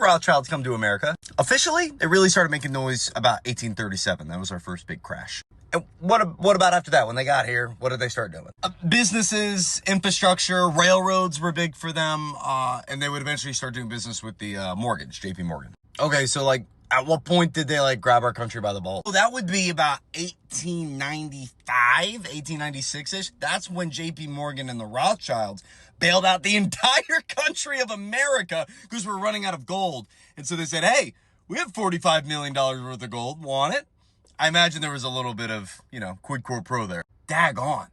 Rothschilds come to America. Officially, they really started making noise about 1837. That was our first big crash. And what about after that? When they got here, what did they start doing? Businesses, infrastructure, railroads were big for them, and they would eventually start doing business with the mortgage, JP Morgan. Okay, so like, at what point did they like grab our country by the balls? Well, that would be about 1895, 1896-ish. That's when JP Morgan and the Rothschilds bailed out the entire country of America because we're running out of gold. And so they said, hey, we have $45 million worth of gold. Want it? I imagine there was a little bit of, quid pro quo there. Daggone.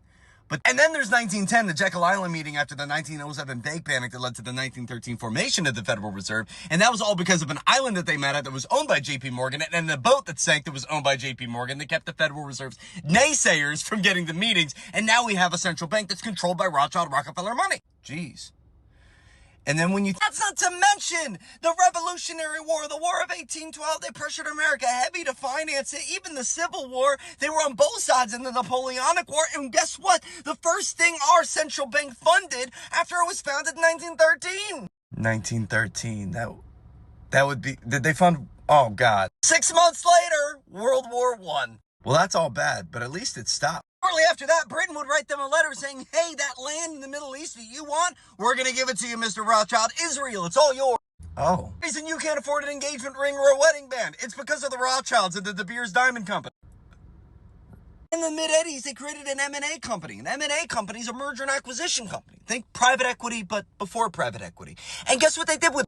And then there's 1910, the Jekyll Island meeting after the 1907 bank panic that led to the 1913 formation of the Federal Reserve. And that was all because of an island that they met at that was owned by JP Morgan, and the boat that sank that was owned by JP Morgan that kept the Federal Reserve's naysayers from getting the meetings. And now we have a central bank that's controlled by Rothschild Rockefeller money. Jeez. And then that's not to mention the Revolutionary War, the War of 1812. They pressured America heavy to finance it. Even the Civil War, they were on both sides in the Napoleonic War. And guess what? The first thing our central bank funded after it was founded in 1913. 1913. That would be, did they fund? Oh, God. 6 months later, World War I. Well, that's all bad, but at least it stopped. Shortly after that, Britain would write them a letter saying, hey, that land in the Middle East that you want, we're going to give it to you, Mr. Rothschild. Israel, it's all yours. Oh. The reason you can't afford an engagement ring or a wedding band, it's because of the Rothschilds and the De Beers Diamond Company. In the mid-80s, they created an M&A company. An M&A company is a merger and acquisition company. Think private equity, but before private equity. And guess what they did with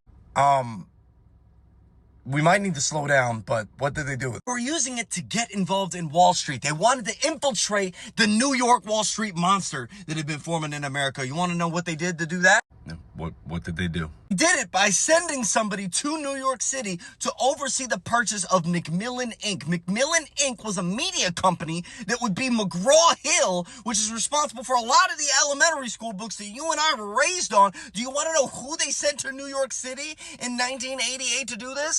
we might need to slow down, but what did they do with it? They were using it to get involved in Wall Street. They wanted to infiltrate the New York Wall Street monster that had been forming in America. You want to know what they did to do that? No. What did they do? They did it by sending somebody to New York City to oversee the purchase of Macmillan Inc. Macmillan Inc. was a media company that would be McGraw-Hill, which is responsible for a lot of the elementary school books that you and I were raised on. Do you want to know who they sent to New York City in 1988 to do this?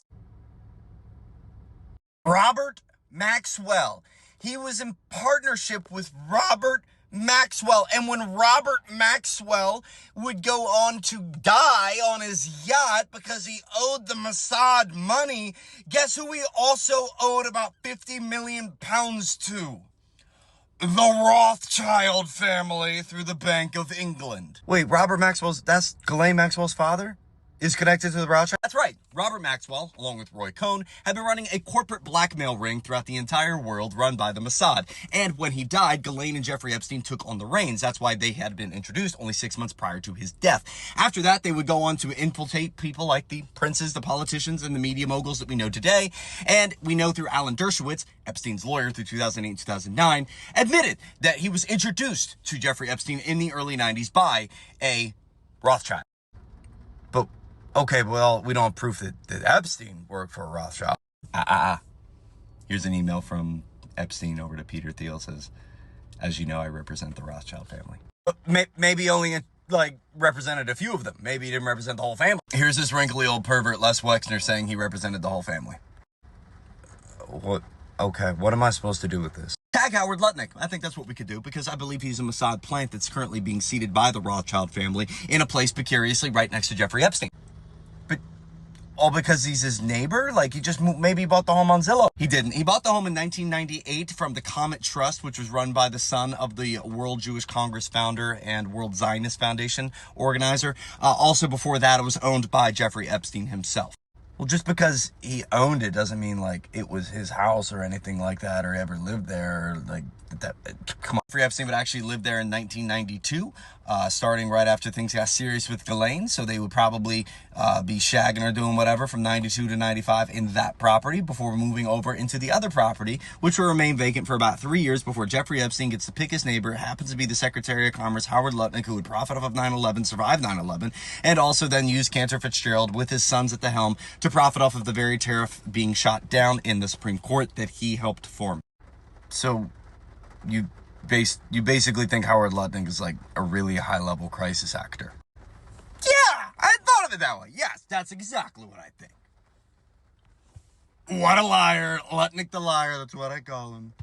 Robert Maxwell. He was in partnership with Robert Maxwell. And when Robert Maxwell would go on to die on his yacht because he owed the Mossad money, guess who he also owed about 50 million pounds to? The Rothschild family through the Bank of England. Wait, that's Ghislaine Maxwell's father? Is connected to the Rothschild? That's right. Robert Maxwell, along with Roy Cohn, had been running a corporate blackmail ring throughout the entire world run by the Mossad. And when he died, Ghislaine and Jeffrey Epstein took on the reins. That's why they had been introduced only 6 months prior to his death. After that, they would go on to infiltrate people like the princes, the politicians, and the media moguls that we know today. And we know through Alan Dershowitz, Epstein's lawyer through 2008, 2009, admitted that he was introduced to Jeffrey Epstein in the early 90s by a Rothschild. But okay, well, we don't have proof that Epstein worked for a Rothschild. Here's an email from Epstein over to Peter Thiel. Says, as you know, I represent the Rothschild family. Maybe only, represented a few of them. Maybe he didn't represent the whole family. Here's this wrinkly old pervert, Les Wexner, saying he represented the whole family. What? Okay, what am I supposed to do with this? Tag Howard Lutnick. I think that's what we could do, because I believe he's a Mossad plant that's currently being seeded by the Rothschild family in a place precariously right next to Jeffrey Epstein. But all because he's his neighbor? He just maybe bought the home on Zillow. He didn't. He bought the home in 1998 from the Comet Trust, which was run by the son of the World Jewish Congress founder and World Zionist Foundation organizer. Also before that, it was owned by Jeffrey Epstein himself. Well, just because he owned it doesn't mean it was his house or anything like that, or ever lived there, or that. Come on. Jeffrey Epstein would actually live there in 1992, starting right after things got serious with Ghislaine. So they would probably be shagging or doing whatever from 92 to 95 in that property before moving over into the other property, which will remain vacant for about 3 years before Jeffrey Epstein gets to pick his neighbor. It happens to be the Secretary of Commerce, Howard Lutnick, who would profit off of 9/11, survive 9/11, and also then use Cantor Fitzgerald with his sons at the helm to profit off of the very tariff being shot down in the Supreme Court that he helped form. So you basically think Howard Lutnick is a really high-level crisis actor? Yeah, I thought of it that way. Yes, that's exactly what I think. What a liar. Lutnick the liar, that's what I call him.